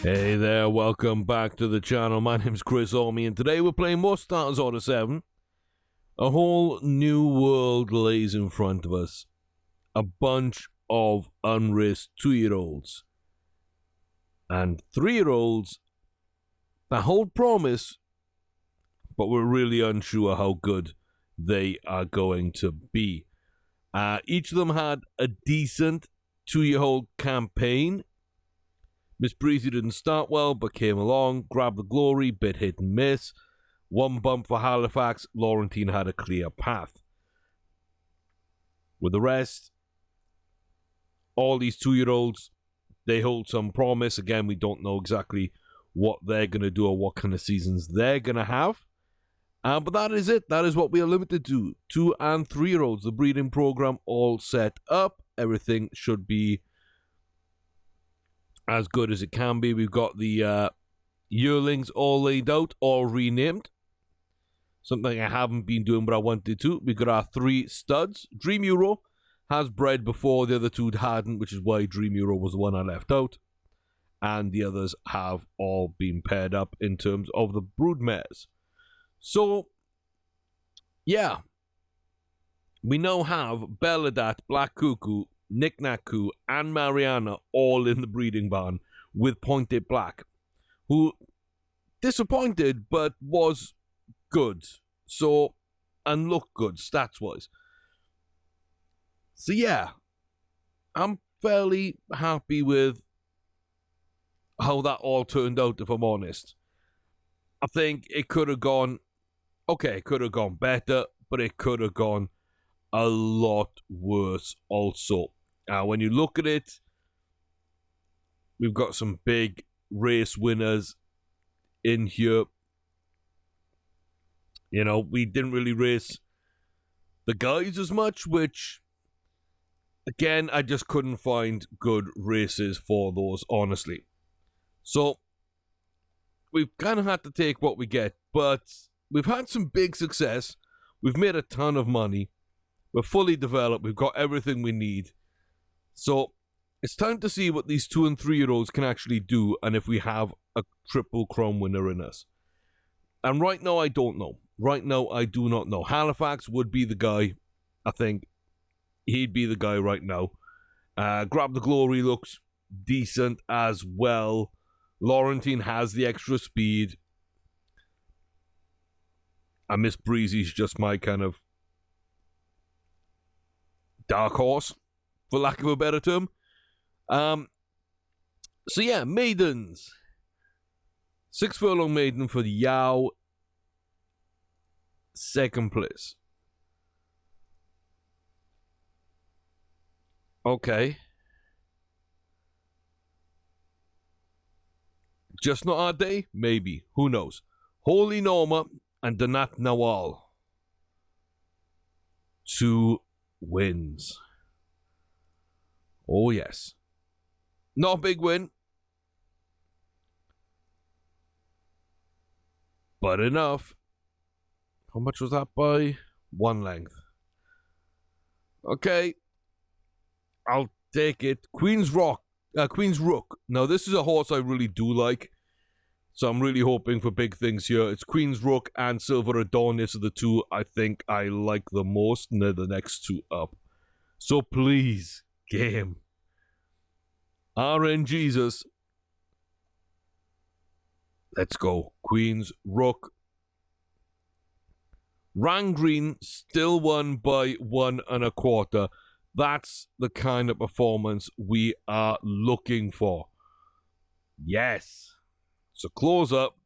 Hey there, welcome back to the channel. My name's Chris Ormy, and today we're playing more Starters Order 7. A whole new world lays in front of us. A bunch of unraced 2-year-olds and 3-year-olds that hold promise, but we're really unsure how good they are going to be. Each of them had a decent 2-year-old campaign. Miss Breezy didn't start well, but came along, grabbed the glory, bit hit and miss. One bump for Halifax, Laurentine had a clear path. With the rest, all these 2-year-olds, they hold some promise. Again, we don't know exactly what they're going to do or what kind of seasons they're going to have. But that is it. That is what we are limited to. 2- and 3-year-olds. The breeding program all set up. Everything should be as good as it can be. We've got the yearlings all laid out, all renamed. Something I haven't been doing, but I wanted to. We've got our 3 studs. Dream Euro has bred before, the other 2 hadn't, which is why Dream Euro was the one I left out. And the others have all been paired up in terms of the broodmares. So, yeah. We now have Belladat, Black Cuckoo, Nick Naku, and Mariana all in the breeding barn with Pointed Black, who disappointed but was good, so, and looked good stats wise. So yeah, I'm fairly happy with how that all turned out, if I'm honest. I think it could have gone, okay, it could have gone better, but it could have gone a lot worse also. When you look at it, we've got some big race winners in here. You know, we didn't really race the guys as much, which, again, I just couldn't find good races for those, honestly. So, we've kind of had to take what we get, but we've had some big success. We've made a ton of money. We're fully developed. We've got everything we need. So, it's time to see what these 2- and 3-year-olds can actually do, and if we have a triple crown winner in us. And right now, I don't know. Right now, I do not know. Halifax would be the guy. I think he'd be the guy right now. Grab the Glory looks decent as well. Laurentine has the extra speed. And Miss Breezy's just my kind of dark horse, for lack of a better term. So yeah, maidens. 6 furlong maiden for the Yao. 2nd place. Okay. Just not our day? Maybe. Who knows? Holy Norma and Donat Nawal. 2 wins. Oh, yes. Not a big win. But enough. How much was that by? 1 length. Okay. I'll take it. Queen's Rook. Now, this is a horse I really do like. So I'm really hoping for big things here. It's Queen's Rook and Silver Adonis are the 2 I think I like the most. And they're the next 2 up. So please, game. RN Jesus. Let's go. Queen's Rook. Rangreen still won by 1 1/4. That's the kind of performance we are looking for. Yes. It's a close up,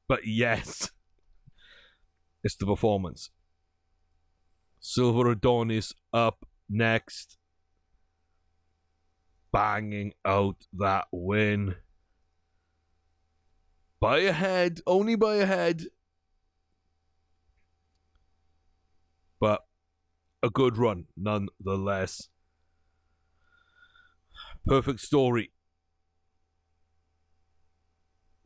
but yes. It's the performance. Silver Adonis up next. Banging out that win. By a head, only by a head. But a good run, nonetheless. Perfect story.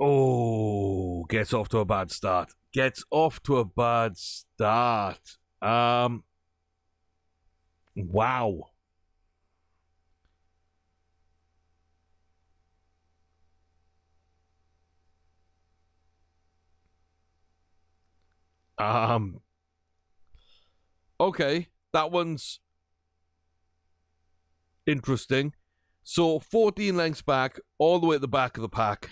Oh, gets off to a bad start. Wow. Okay, that one's interesting. So 14 lengths back, all the way at the back of the pack.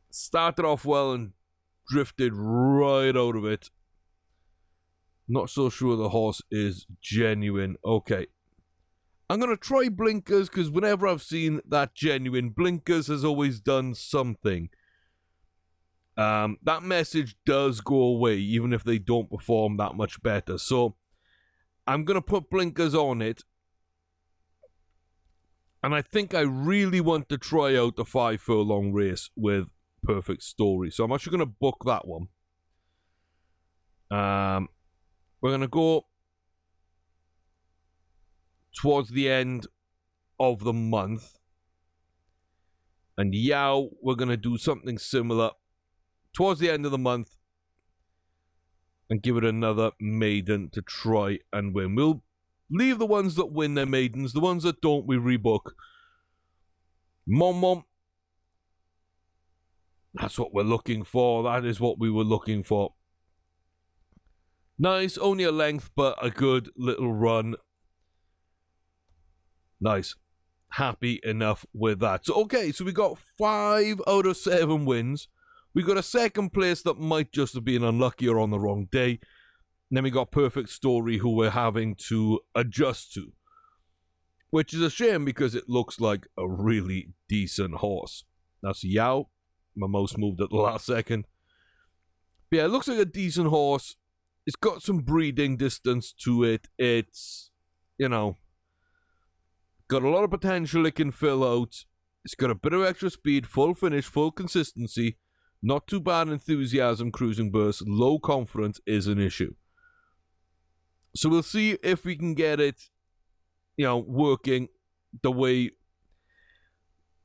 Started off well and drifted right out of it. Not so sure the horse is genuine. Okay. I'm going to try blinkers because whenever I've seen that genuine, blinkers has always done something. That message does go away even if they don't perform that much better. So I'm going to put blinkers on it. And I think I really want to try out the 5 furlong race with Perfect Story. So I'm actually going to book that one. We're going to go towards the end of the month. And Yao, we're going to do something similar towards the end of the month and give it another maiden to try and win. We'll leave the ones that win their maidens. The ones that don't, we rebook. Mom Mom. That's what we're looking for. That is what we were looking for. Nice. Only a length, but a good little run. Nice. Happy enough with that. So, okay, so we got 5 out of 7 wins. We got a second place that might just have been unlucky or on the wrong day. And then we got Perfect Story, who we're having to adjust to. Which is a shame because it looks like a really decent horse. That's Yao. My mouse moved at the last second. But yeah, it looks like a decent horse. It's got some breeding distance to it. It's, you know, got a lot of potential it can fill out. It's got a bit of extra speed, full finish, full consistency. Not too bad enthusiasm, cruising burst. Low confidence is an issue. So we'll see if we can get it, you know, working the way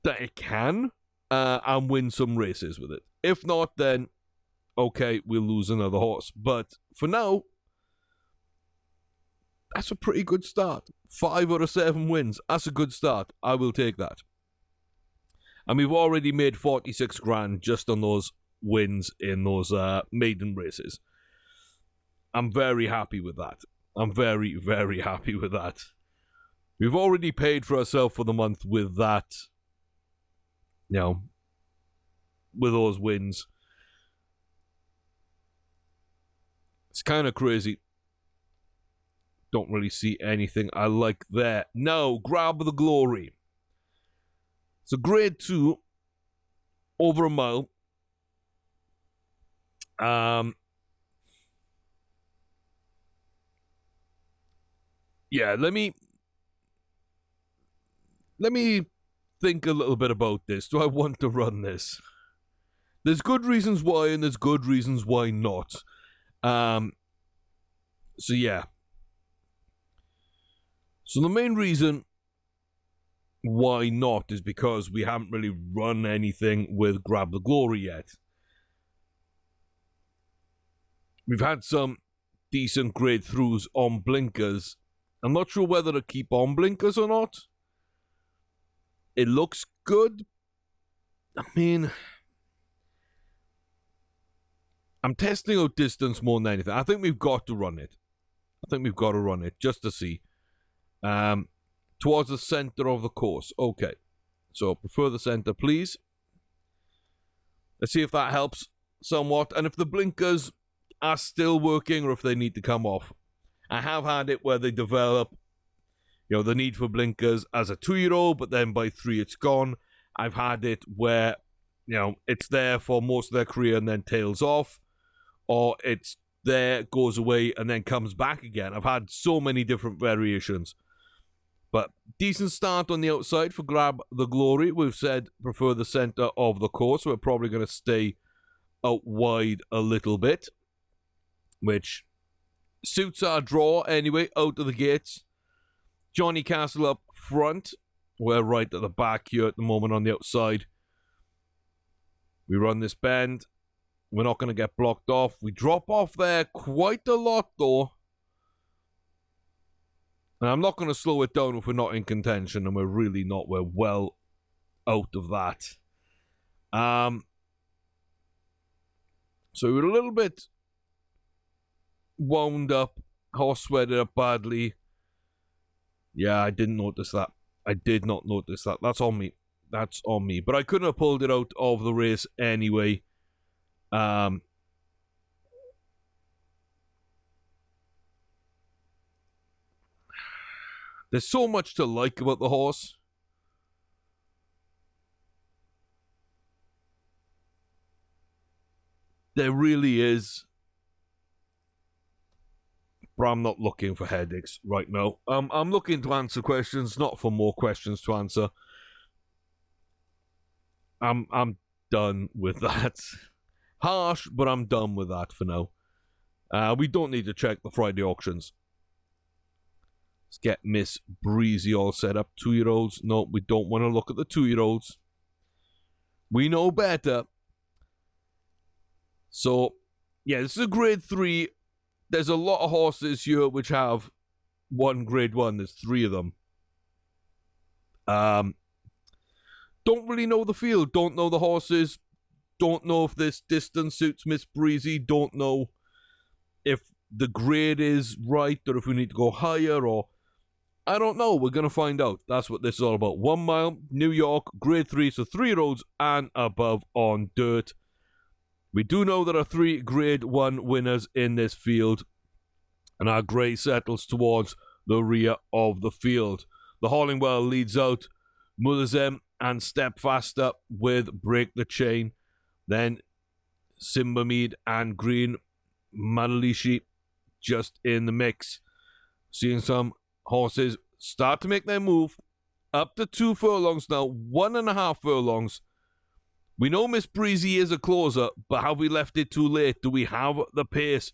that it can and win some races with it. If not, then okay, we'll lose another horse. But for now, that's a pretty good start. 5 out of 7 wins. That's a good start. I will take that. And we've already made 46 grand just on those wins in those maiden races. I'm very happy with that. I'm very, very happy with that. We've already paid for ourselves for the month with that, you know, with those wins. It's kind of crazy. Don't really see anything I like there. Now, Grab the Glory. So grade 2, over a mile. Yeah, let me think a little bit about this. Do I want to run this? There's good reasons why, and there's good reasons why not. So yeah. So the main reason why not is because we haven't really run anything with Grab the Glory yet. We've had some decent grade throughs on blinkers. I'm not sure whether to keep on blinkers or not. It looks good. I mean, I'm testing out distance more than anything. I think we've got to run it. I think we've got to run it just to see. Towards the center of the course. Okay. So prefer the center, please. Let's see if that helps somewhat. And if the blinkers are still working or if they need to come off. I have had it where they develop, you know, the need for blinkers as a 2-year-old, but then by 3 it's gone. I've had it where, you know, it's there for most of their career and then tails off. Or it's there, goes away, and then comes back again. I've had so many different variations. But decent start on the outside for Grab the Glory. We've said prefer the center of the course. We're probably going to stay out wide a little bit, which suits our draw anyway, out of the gates. Johnny Castle up front. We're right at the back here at the moment on the outside. We run this bend. We're not going to get blocked off. We drop off there quite a lot, though. And I'm not going to slow it down if we're not in contention, and we're really not. We're well out of that. So we were a little bit wound up, horse sweated up badly. Yeah, I didn't notice that. I did not notice that. That's on me. That's on me. But I couldn't have pulled it out of the race anyway. There's so much to like about the horse. There really is. But I'm not looking for headaches right now. I'm looking to answer questions, not for more questions to answer. I'm done with that. Harsh, but I'm done with that for now. We don't need to check the Friday auctions. Let's get Miss Breezy all set up. 2-year-olds. No, we don't want to look at the 2-year-olds. We know better. So, yeah, this is a grade 3. There's a lot of horses here which have one grade 1. There's 3 of them. Don't really know the field. Don't know the horses. Don't know if this distance suits Miss Breezy. Don't know if the grade is right or if we need to go higher or... I don't know. We're going to find out. That's what this is all about. 1 mile, New York, grade 3, so 3-year-olds and above on dirt. We do know there are 3 grade 1 winners in this field, and our grey settles towards the rear of the field. The Hollingwell leads out Mulazem and Step Faster with Break the Chain. Then Simbamead and Green Manalishi just in the mix. Seeing some horses start to make their move up to 2 furlongs now, 1.5 furlongs. We know Miss Breezy is a closer, but have we left it too late? Do we have the pace?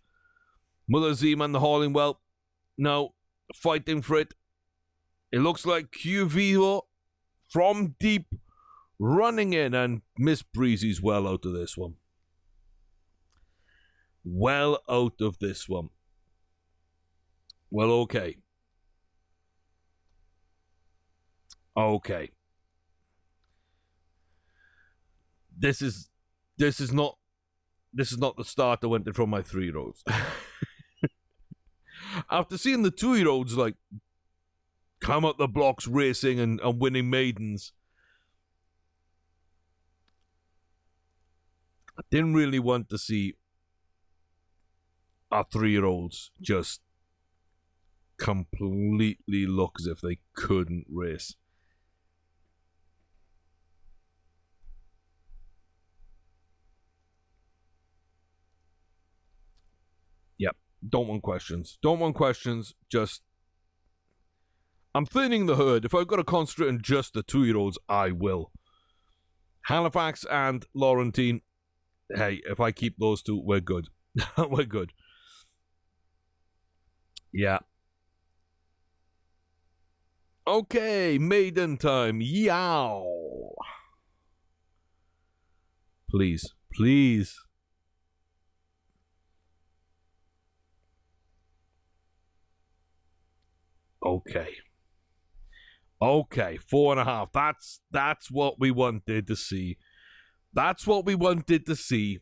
Mulazim and the Hollingwell now fighting for it. It looks like QVO from deep running in, and Miss Breezy's well out of this one. Well out of this one. Well, okay. Okay. This is not the start I wanted from my 3-year-olds. After seeing the 2-year-olds like come up the blocks racing and winning maidens, I didn't really want to see our 3-year-olds just completely look as if they couldn't race. Yep, don't want questions. Don't want questions, just... I'm thinning the herd. If I've got to concentrate on just the 2-year-olds, I will. Halifax and Laurentine, hey, if I keep those 2, we're good. We're good. Yeah. Okay, maiden time. Yow. Please, please. Okay. Okay, 4.5. That's what we wanted to see. That's what we wanted to see.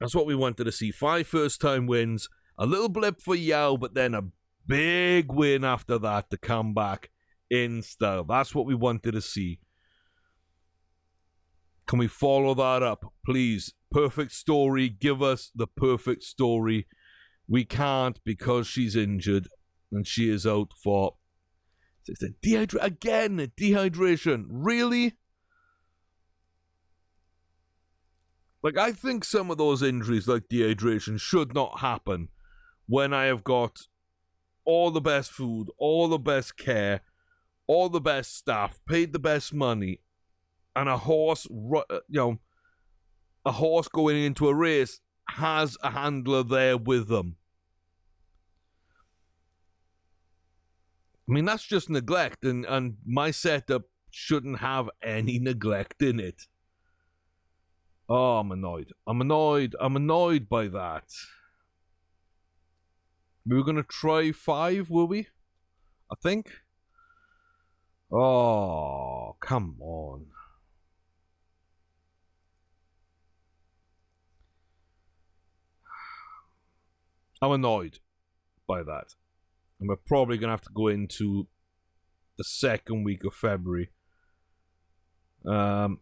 That's what we wanted to see. 5 first-time wins. A little blip for Yao, but then a big win after that to come back in style. That's what we wanted to see. Can we follow that up, please? Perfect story. Give us the perfect story. We can't because she's injured and she is out for... It's a dehydration. Really? Like, I think some of those injuries, like dehydration, should not happen when I have got all the best food, all the best care, all the best staff, paid the best money, and a horse, a horse going into a race has a handler there with them. I mean, that's just neglect, and my setup shouldn't have any neglect in it. Oh, I'm annoyed. I'm annoyed by that. We were going to try 5, were we? I think. Oh, come on. I'm annoyed by that. And we're probably going to have to go into the second week of February. And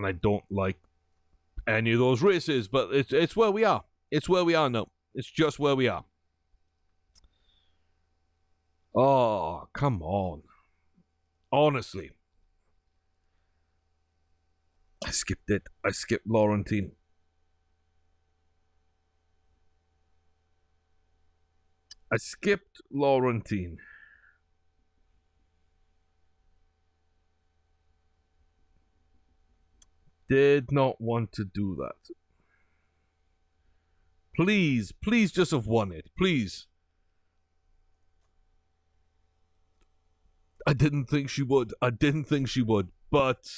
I don't like any of those races, but it's where we are. It's where we are now. It's just where we are. Oh, come on. Honestly. I skipped it. I skipped Laurentine. I skipped Laurentine. Did not want to do that. Please just have won it. Please. I didn't think she would. But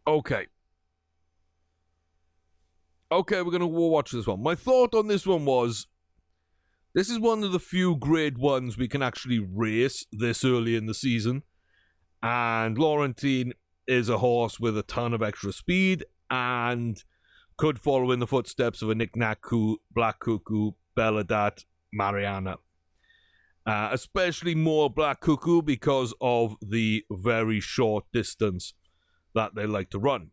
okay. Okay, we're going to watch this one. My thought on this one was, this is one of the few grade ones we can actually race this early in the season. And Laurentine is a horse with a ton of extra speed and could follow in the footsteps of a Nick Naku, Black Cuckoo, Belladat, Mariana. Especially more Black Cuckoo because of the very short distance that they like to run.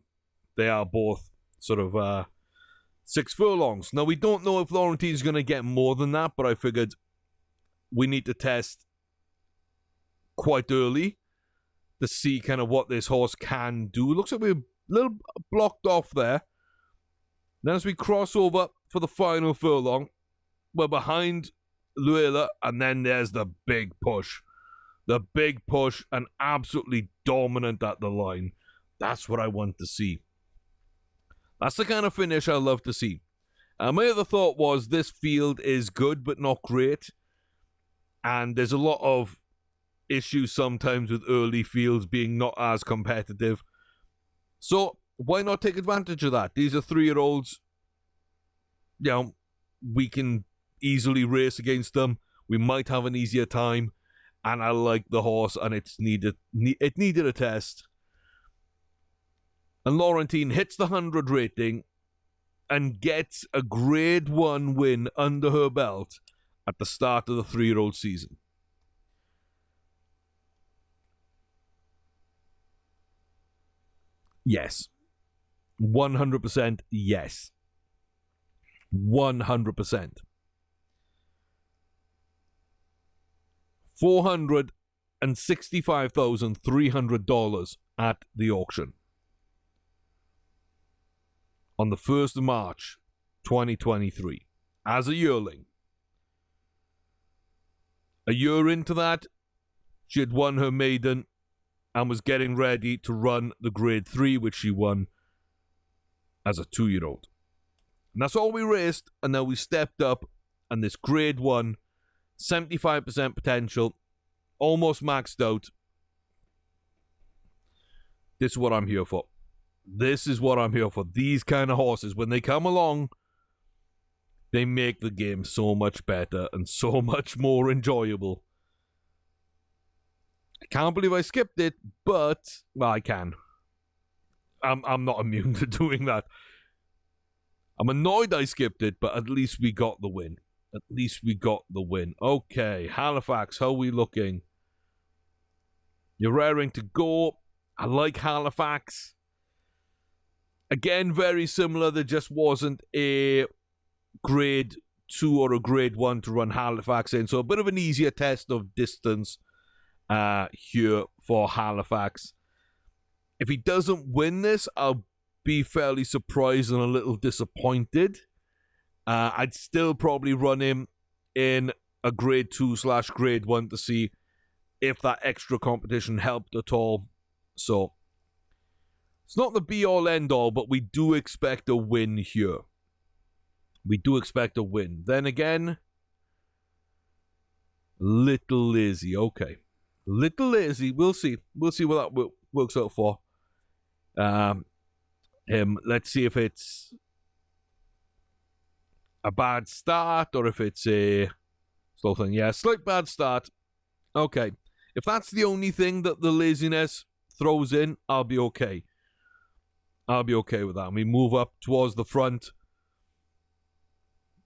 They are both sort of 6 furlongs. Now, we don't know if Laurentine is going to get more than that, but I figured we need to test quite early to see kind of what this horse can do. It looks like we're a little blocked off there. Then as we cross over for the final furlong, we're behind Luella, and then there's the big push. The big push, and absolutely dominant at the line. That's what I want to see. That's the kind of finish I love to see. My other thought was this field is good but not great. And there's a lot of issues sometimes with early fields being not as competitive. So why not take advantage of that? These are 3-year-olds. You know, we can easily race against them. We might have an easier time. And I like the horse, and it needed a test. And Laurentine hits the 100 rating and gets a grade 1 win under her belt at the start of the 3-year-old season. Yes. 100% yes. 100%. $465,300 at the auction. On the 1st of March, 2023. As a yearling. A year into that, she had won her maiden and was getting ready to run the grade 3, which she won as a 2-year-old. And that's all we raced, and now we stepped up, and this grade 1, 75% potential, almost maxed out. This is what I'm here for. This is what I'm here for. These kind of horses, when they come along, they make the game so much better and so much more enjoyable. I can't believe I skipped it, but, well, I can. I'm not immune to doing that. I'm annoyed I skipped it, but at least we got the win. At least we got the win. Okay, Halifax, how are we looking? You're raring to go. I like Halifax. Again, very similar. There just wasn't a grade 2 or a grade 1 to run Halifax in. So a bit of an easier test of distance here for Halifax. If he doesn't win this, I'll be fairly surprised and a little disappointed. I'd still probably run him in a grade 2/grade 1 to see if that extra competition helped at all. So it's not the be-all, end-all, but we do expect a win here. We do expect a win. Then again, Little Lizzie. Okay. Little Lizzie. We'll see. We'll see what that works out for him. Let's see if it's a bad start or if it's a slow thing. Yeah, slight bad start. Okay. If that's the only thing that the laziness throws in, I'll be okay. I'll be okay with that. And we move up towards the front.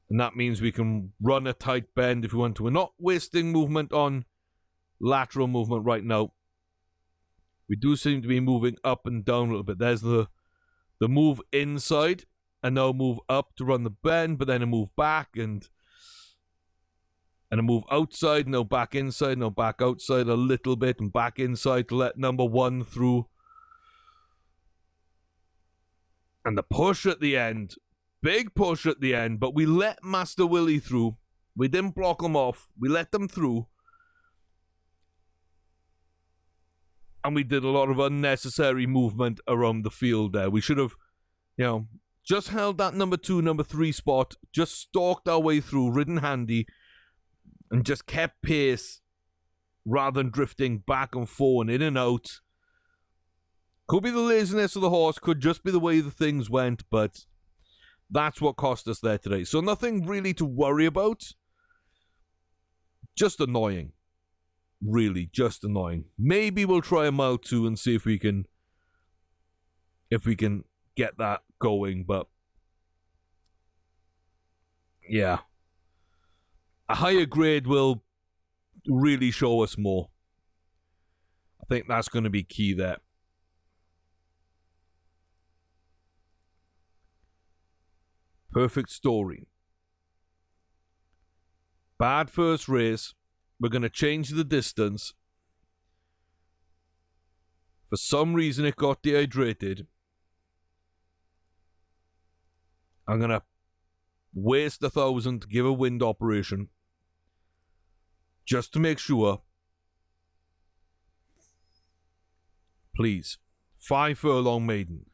And that means we can run a tight bend if we want to. We're not wasting movement on lateral movement right now. We do seem to be moving up and down a little bit. There's the move inside, and now move up to run the bend, but then a move back, and a move outside, now back inside, now back outside a little bit, and back inside to let number one through. And the push at the end, big push at the end, but we let Master Willie through. We didn't block him off. We let them through. And we did a lot of unnecessary movement around the field there. We should have, just held that number 2, number 3 spot, just stalked our way through, ridden handy, and just kept pace rather than drifting back and forth and in and out. Could be the laziness of the horse, could just be the way the things went, but that's what cost us there today. So nothing really to worry about. Just annoying. Really, just annoying. Maybe we'll try a mile 2 and see if we can get that going, but yeah. A higher grade will really show us more. I think that's going to be key there. Perfect story. Bad first race. We're going to change the distance. For some reason, it got dehydrated. I'm going to waste 1,000 to give a wind operation. Just to make sure. Please. 5 furlong maiden.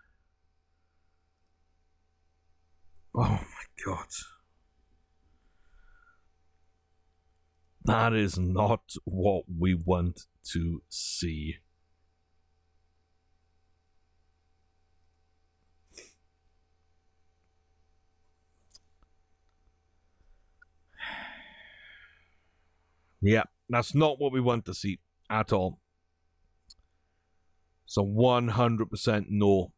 Oh my God. That is not what we want to see. Yeah, that's not what we want to see at all. So 100% no.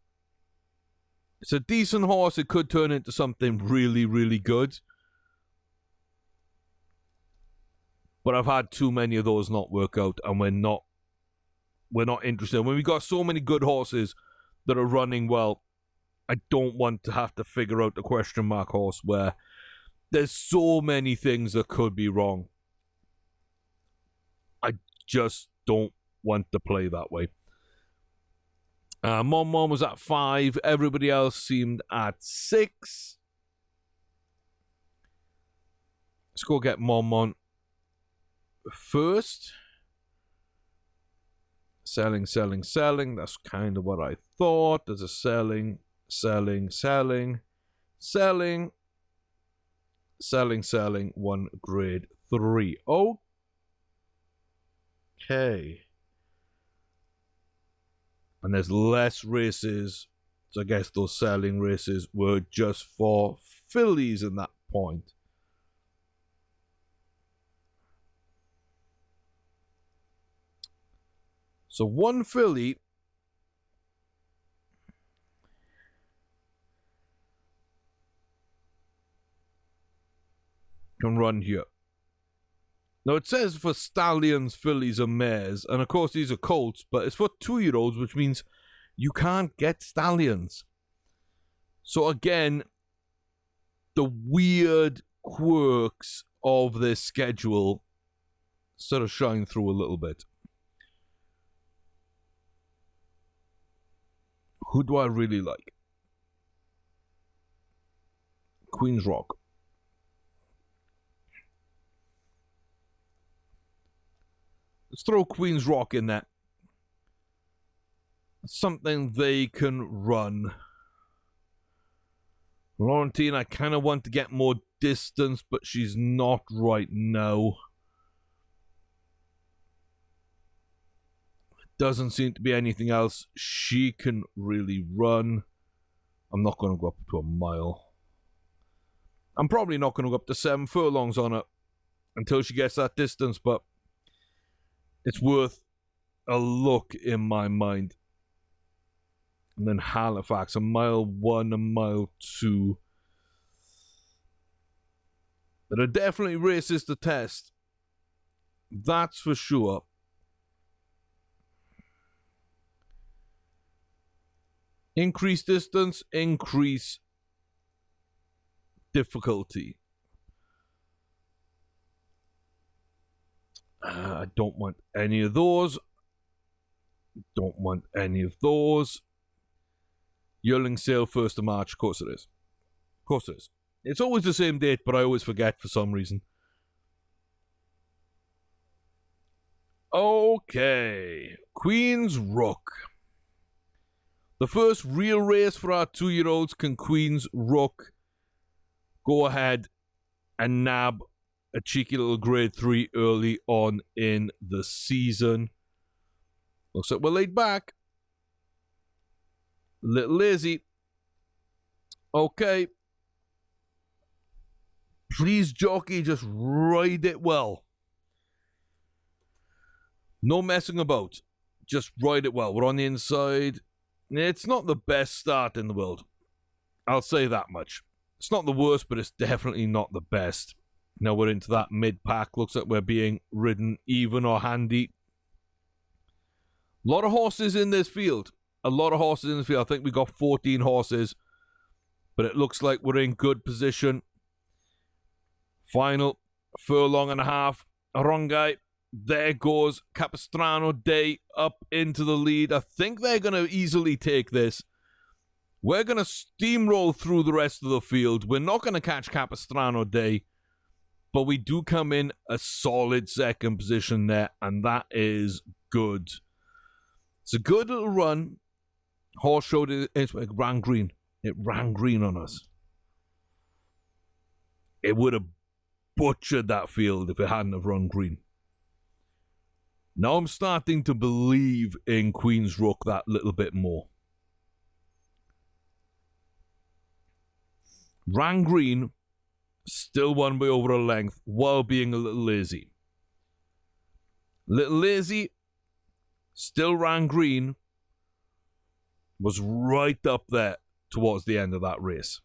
It's a decent horse. It could turn into something really, really good. But I've had too many of those not work out, and we're not interested. When we got so many good horses that are running well, I don't want to have to figure out the question mark horse where there's so many things that could be wrong. I just don't want to play that way. Mon was at 5. Everybody else seemed at 6. Let's go get Mon first. Selling. That's kind of what I thought. There's a selling. 1 grade 3. Okay. And there's less races. So I guess those selling races were just for fillies in that point. So 1 filly can run here. Now it says for stallions, fillies, and mares, and of course these are colts, but it's for 2-year-olds, which means you can't get stallions. So again, the weird quirks of this schedule sort of shine through a little bit. Who do I really like? Queen's Rock. Let's throw Queen's Rock in there. Something they can run. Laurentine, I kind of want to get more distance, but she's not right now. Doesn't seem to be anything else she can really run. I'm not going to go up to a mile. I'm probably not going to go up to 7 furlongs on her until she gets that distance, but it's worth a look in my mind. And then Halifax, a mile 1, a mile 2. There are definitely races to test. That's for sure. Increase distance, increase difficulty. I don't want any of those. Don't want any of those. Yearling sale 1st of March. Of course it is. Of course it is. It's always the same date, but I always forget for some reason. Okay. Queen's Rook. The first real race for our 2-year-olds. Can Queen's Rook go ahead and nab a cheeky little grade 3 early on in the season? Looks like we're laid back. A little lazy. Okay. Please, jockey, just ride it well. No messing about. Just ride it well. We're on the inside. It's not the best start in the world. I'll say that much. It's not the worst, but it's definitely not the best. Now we're into that mid-pack. Looks like we're being ridden even or handy. A lot of horses in this field. A lot of horses in this field. I think we got 14 horses. But it looks like we're in good position. Final furlong and a half. Rongai. There goes Capistrano Day up into the lead. I think they're going to easily take this. We're going to steamroll through the rest of the field. We're not going to catch Capistrano Day. But we do come in a solid second position there. And that is good. It's a good little run. Horse showed it ran green. It ran green on us. It would have butchered that field if it hadn't have run green. Now I'm starting to believe in Queen's Rook that little bit more. Ran green, still won by over a length while being a little lazy. Little lazy, still ran green, was right up there towards the end of that race.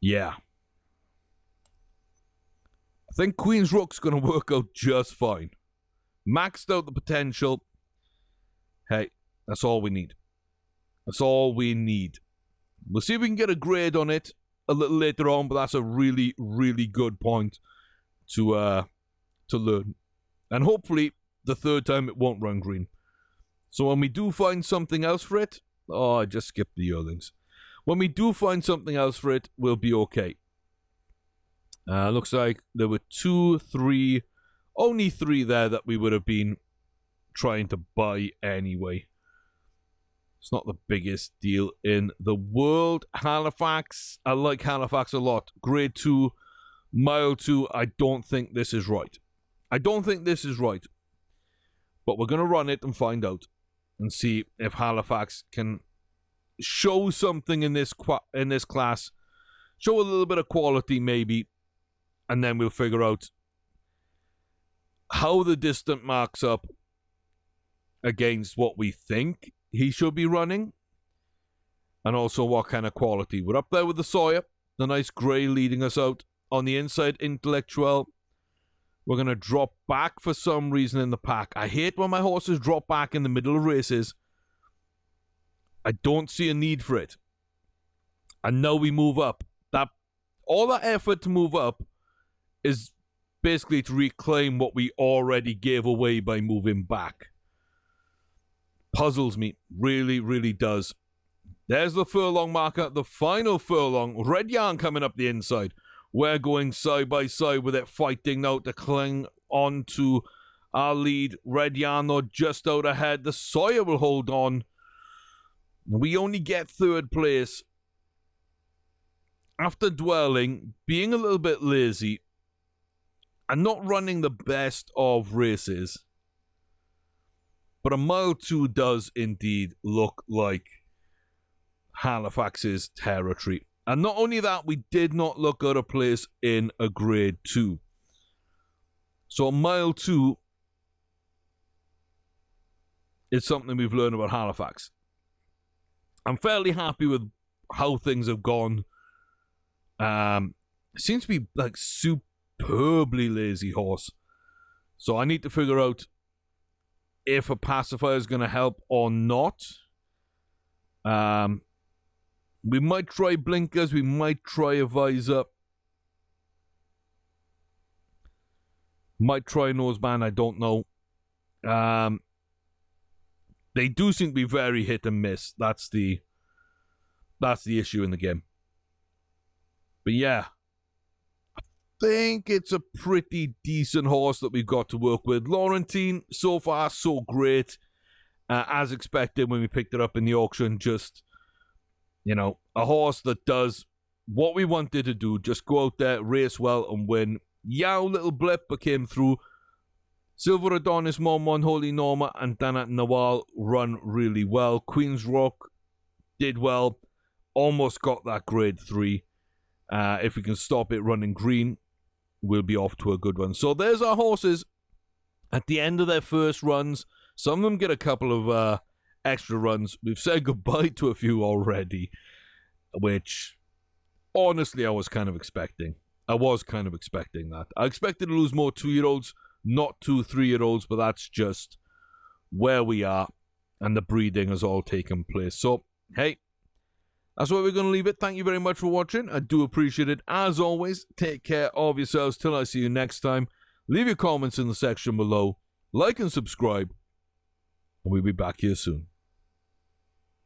Yeah. I think Queen's Rook's going to work out just fine. Maxed out the potential. Hey, that's all we need. That's all we need. We'll see if we can get a grade on it a little later on, but that's a really, really good point to learn. And hopefully, the third time it won't run green. So when we do find something else for it... Oh, I just skipped the yearlings. When we do find something else for it, we'll be okay. Looks like there were 2, 3... Only 3 there that we would have been trying to buy anyway. It's not the biggest deal in the world. Halifax. I like Halifax a lot. Grade 2, mile 2. I don't think this is right. I don't think this is right. But we're going to run it and find out. And see if Halifax can show something in this class. Show a little bit of quality maybe. And then we'll figure out how the distant marks up against what we think he should be running. And also what kind of quality. We're up there with the Sawyer. The nice grey leading us out. On the inside, Intellectual. We're going to drop back for some reason in the pack. I hate when my horses drop back in the middle of races. I don't see a need for it. And now we move up. All that effort to move up is basically to reclaim what we already gave away by moving back. Puzzles me. Really, really does. There's the furlong marker. The final furlong. Red Yarn coming up the inside. We're going side by side with it, fighting now to cling on to our lead. Red Yarn, though, just out ahead. The Sawyer will hold on. We only get third place. After dwelling, being a little bit lazy, and not running the best of races. But a mile 2 does indeed look like Halifax's territory. And not only that, we did not look out of place in a grade 2. So mile 2 is something we've learned about Halifax. I'm fairly happy with how things have gone. It seems to be like superbly lazy horse. So I need to figure out if a pacifier is going to help or not. We might try blinkers. We might try a visor. Might try a noseband. I don't know. They do seem to be very hit and miss. That's the issue in the game. But yeah, I think it's a pretty decent horse that we've got to work with. Laurentine, so far, so great. As expected when we picked it up in the auction, just, a horse that does what we wanted to do. Just go out there, race well, and win. Yow, little blip, but came through. Silver Adonis, Mormon, Holy Norma, and Danat Nawal run really well. Queen's Rock did well. Almost got that grade 3. If we can stop it running green, we'll be off to a good one. So there's our horses at the end of their first runs. Some of them get a couple of extra runs. We've said goodbye to a few already, which honestly I was kind of expecting. I was kind of expecting that. I expected to lose more 2-year-olds, not 2 3-year-olds, but that's just where we are, and the breeding has all taken place. So, hey, that's where we're going to leave it. Thank you very much for watching. I do appreciate it. As always, take care of yourselves till I see you next time. Leave your comments in the section below. Like and subscribe. And we'll be back here soon.